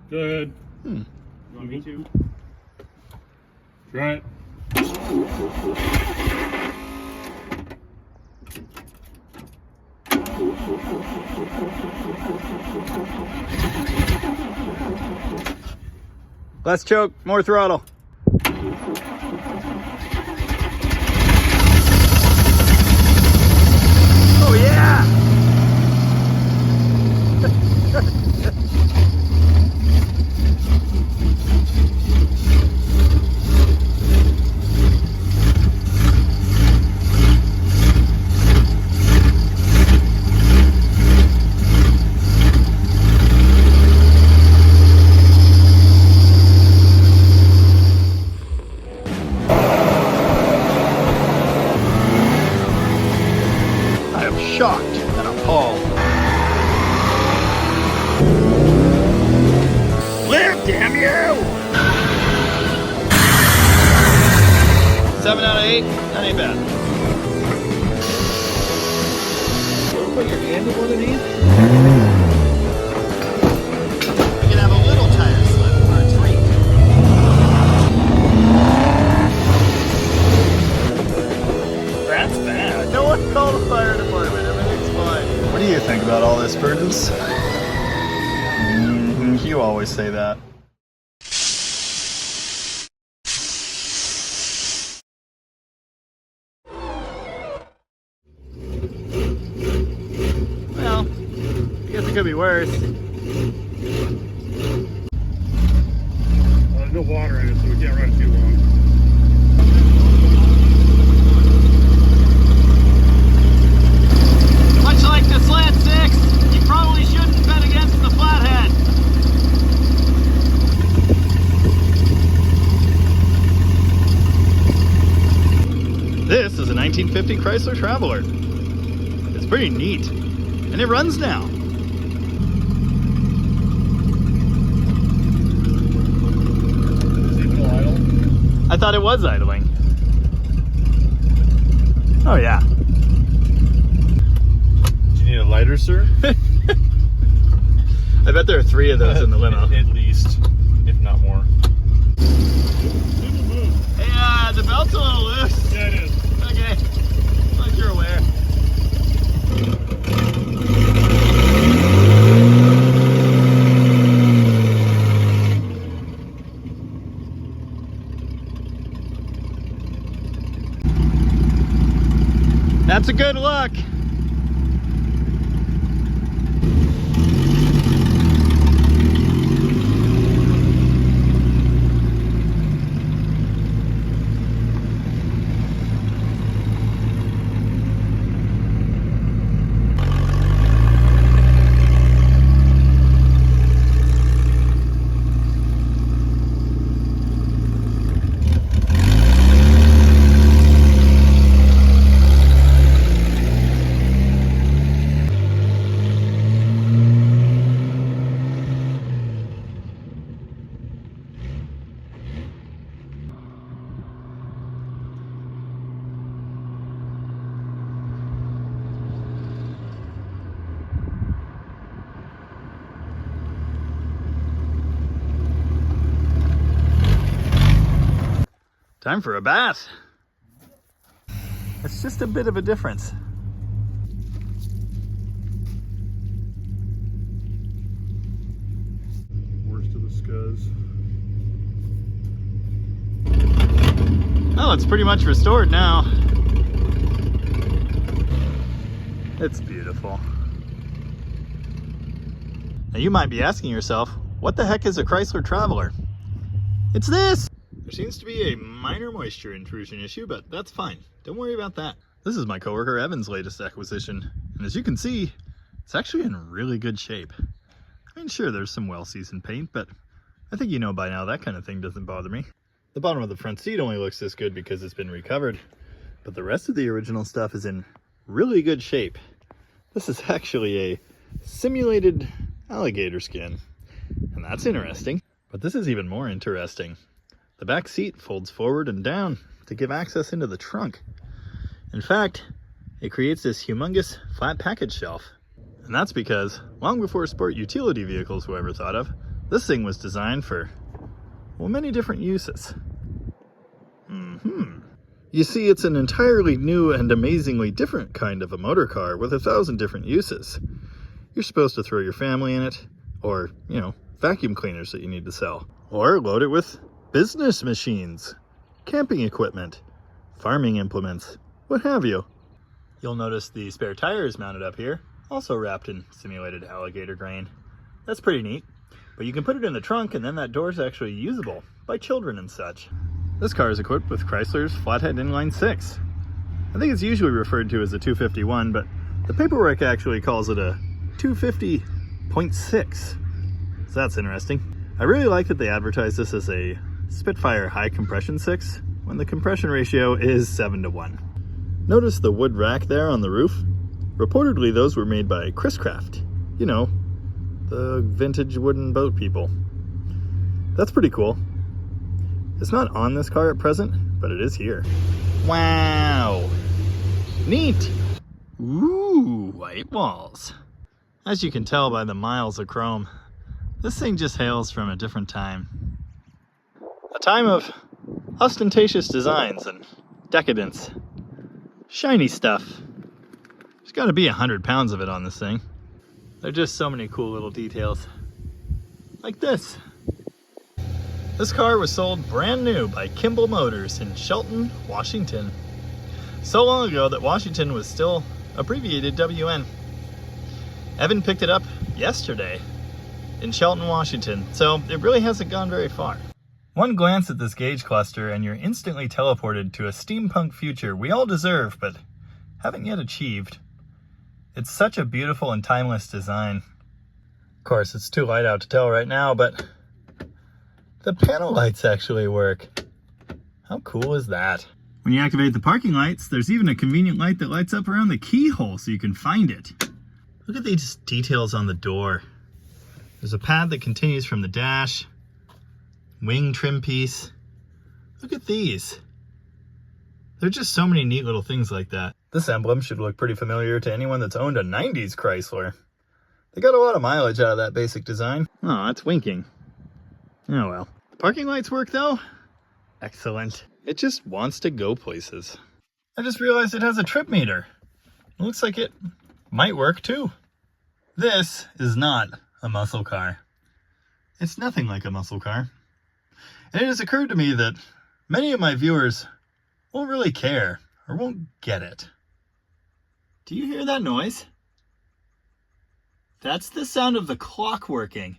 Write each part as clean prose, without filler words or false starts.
Go ahead. You want me to? Try it. Less choke, more throttle. Oh yeah! Shocked and appalled. Live, damn you! 7 out of 8, that ain't bad. Put your hand in one of these? You can have a little tire slip for a treat. That's bad. No one called the fire department. Everything's fine. What do you think about all this, Prudence? You always say that. Well, I guess it could be worse. There's no water in it, so we can't run too long. Much like the Slant 6, you probably shouldn't bet against the flathead. This is a 1950 Chrysler Traveler. It's pretty neat, and it runs now. Is it still idle? I thought it was idling. Oh yeah. Do you need a lighter, sir? I bet there are 3 of those in the limo. At least, if not more. Hey, the belt's a little loose. Yeah, it is. Okay, like you're aware. That's a good look. Time for a bath. It's just a bit of a difference. Worst of the scuds. Oh, it's pretty much restored now. It's beautiful. Now you might be asking yourself, what the heck is a Chrysler Traveler? It's this! There seems to be a minor moisture intrusion issue, but that's fine. Don't worry about that. This is my coworker Evan's latest acquisition, and as you can see, it's actually in really good shape. I mean, sure, there's some well-seasoned paint, but I think you know by now that kind of thing doesn't bother me. The bottom of the front seat only looks this good because it's been recovered, but the rest of the original stuff is in really good shape. This is actually a simulated alligator skin, and that's interesting. But this is even more interesting. The back seat folds forward and down to give access into the trunk. In fact, it creates this humongous flat package shelf. And that's because, long before sport utility vehicles were ever thought of, This thing was designed for, well, many different uses. You see, it's an entirely new and amazingly different kind of a motor car with 1,000 different uses. You're supposed to throw your family in it, or, vacuum cleaners that you need to sell. Or load it with business machines, camping equipment, farming implements, what have you. You'll notice the spare tire is mounted up here, also wrapped in simulated alligator grain. That's pretty neat, but you can put it in the trunk and then that door is actually usable by children and such. This car is equipped with Chrysler's flathead inline 6. I think it's usually referred to as a 251, but the paperwork actually calls it a 250.6. So that's interesting. I really like that they advertise this as a Spitfire high compression 6 when the compression ratio is 7:1. Notice the wood rack there on the roof? Reportedly those were made by Chris-Craft. The vintage wooden boat people. That's pretty cool. It's not on this car at present, but it is here. Wow! Neat! Ooh, white walls. As you can tell by the miles of chrome, this thing just hails from a different time. A time of ostentatious designs and decadence. Shiny stuff. There's gotta be 100 pounds of it on this thing. There are just so many cool little details. Like this. This car was sold brand new by Kimball Motors in Shelton, Washington. So long ago that Washington was still abbreviated WN. Evan picked it up yesterday in Shelton, Washington, so it really hasn't gone very far. One glance at this gauge cluster and you're instantly teleported to a steampunk future we all deserve but haven't yet achieved. It's such a beautiful and timeless design. Of course, it's too light out to tell right now, but the panel lights actually work. How cool is that? When you activate the parking lights, there's even a convenient light that lights up around the keyhole so you can find it. Look at these details on the door. There's a pad that continues from the dash, wing trim piece. Look at these. There are just so many neat little things like that. This emblem should look pretty familiar to anyone that's owned a 90s Chrysler. They got a lot of mileage out of that basic design. Oh, it's winking. Oh well. The parking lights work though? Excellent. It just wants to go places. I just realized it has a trip meter. It looks like it might work too. This is not a muscle car. It's nothing like a muscle car. And it has occurred to me that many of my viewers won't really care or won't get it. Do you hear that noise? That's the sound of the clock working.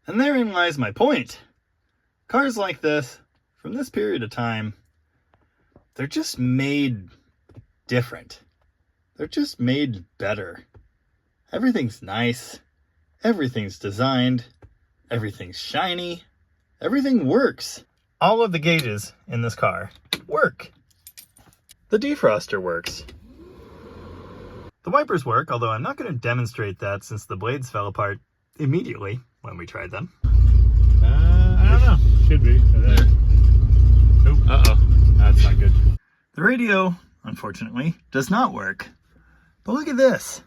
And therein lies my point. Cars like this, from this period of time, they're just made different. They're just made better. Everything's nice. Everything's designed. Everything's shiny. Everything works. All of the gauges in this car work. The defroster works. The wipers work, although I'm not going to demonstrate that since the blades fell apart immediately when we tried them. I don't know. Should be. Nope. Uh-oh. That's not good. The radio, unfortunately, does not work. But look at this.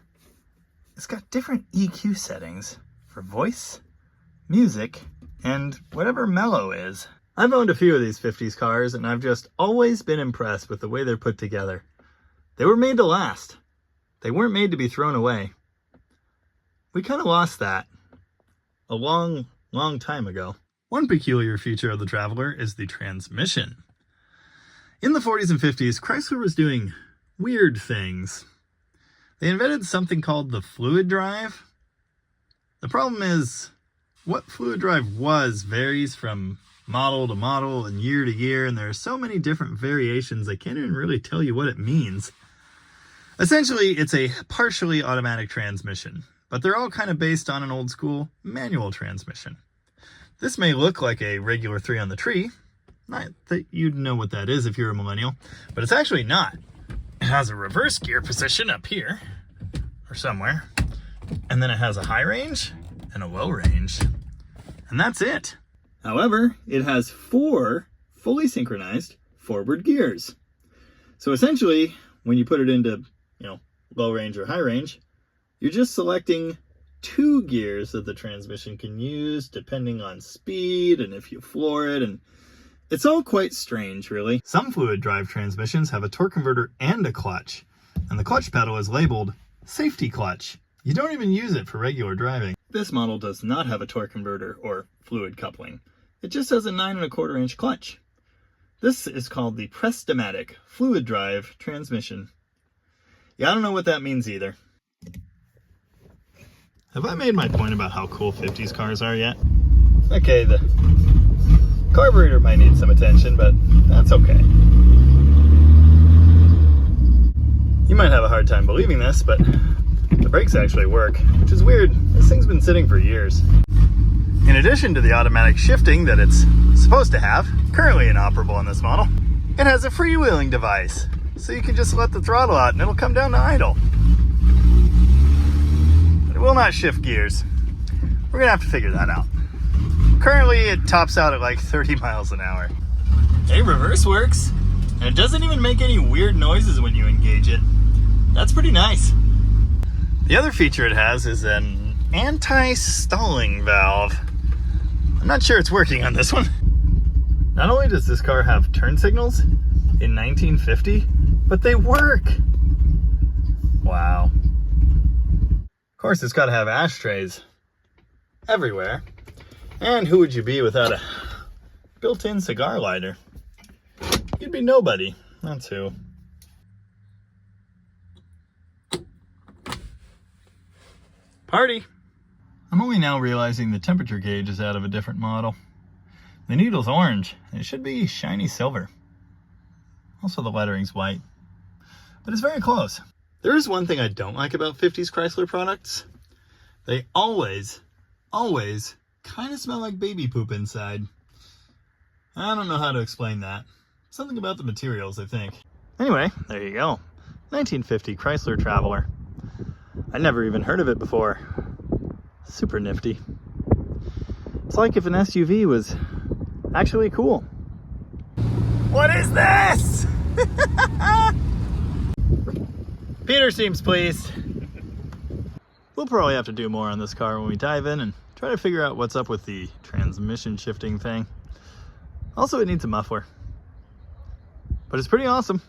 It's got different EQ settings for voice, music, and whatever mellow is. I've owned a few of these 50s cars, and I've just always been impressed with the way they're put together. They were made to last. They weren't made to be thrown away. We kind of lost that a long, long time ago. One peculiar feature of the Traveler is the transmission. In the 40s and 50s, Chrysler was doing weird things. They invented something called the fluid drive. The problem is, what fluid drive was varies from model to model and year to year, and there are so many different variations I can't even really tell you what it means. Essentially, it's a partially automatic transmission, but they're all kind of based on an old school manual transmission. This may look like a regular 3 on the tree, not that you'd know what that is if you're a millennial, but it's actually not. It has a reverse gear position up here, or somewhere, and then it has a high range and a low range, and that's it. However, it has 4 fully synchronized forward gears. So essentially, when you put it into, low range or high range, you're just selecting 2 gears that the transmission can use depending on speed and if you floor it, and it's all quite strange, really. Some fluid drive transmissions have a torque converter and a clutch, and the clutch pedal is labeled safety clutch. You don't even use it for regular driving. This model does not have a torque converter or fluid coupling. It just has a 9¼ inch clutch. This is called the Press-O-Matic fluid drive transmission. Yeah, I don't know what that means either. Have I made my point about how cool 50s cars are yet? Okay, the carburetor might need some attention, but that's okay. You might have a hard time believing this, but the brakes actually work, which is weird. This thing's been sitting for years. In addition to the automatic shifting that it's supposed to have, currently inoperable in this model, it has a freewheeling device. So you can just let the throttle out and it'll come down to idle. But it will not shift gears. We're gonna have to figure that out. Currently it tops out at like 30 miles an hour. Hey, reverse works. And it doesn't even make any weird noises when you engage it. That's pretty nice. The other feature it has is an anti-stalling valve. I'm not sure it's working on this one. Not only does this car have turn signals in 1950, but they work. Wow. Of course, it's got to have ashtrays everywhere. And who would you be without a built-in cigar lighter? You'd be nobody. That's who. Party! I'm only now realizing the temperature gauge is out of a different model. The needle's orange, and it should be shiny silver. Also, the lettering's white. But it's very close. There is one thing I don't like about 50s Chrysler products. They always kind of smell like baby poop inside. I don't know how to explain that. Something about the materials, I think. Anyway, there you go. 1950 Chrysler Traveler. I never even heard of it before. Super nifty. It's like if an SUV was actually cool. What is this? Peter seems pleased. We'll probably have to do more on this car when we dive in and try to figure out what's up with the transmission shifting thing. Also, it needs a muffler. But it's pretty awesome.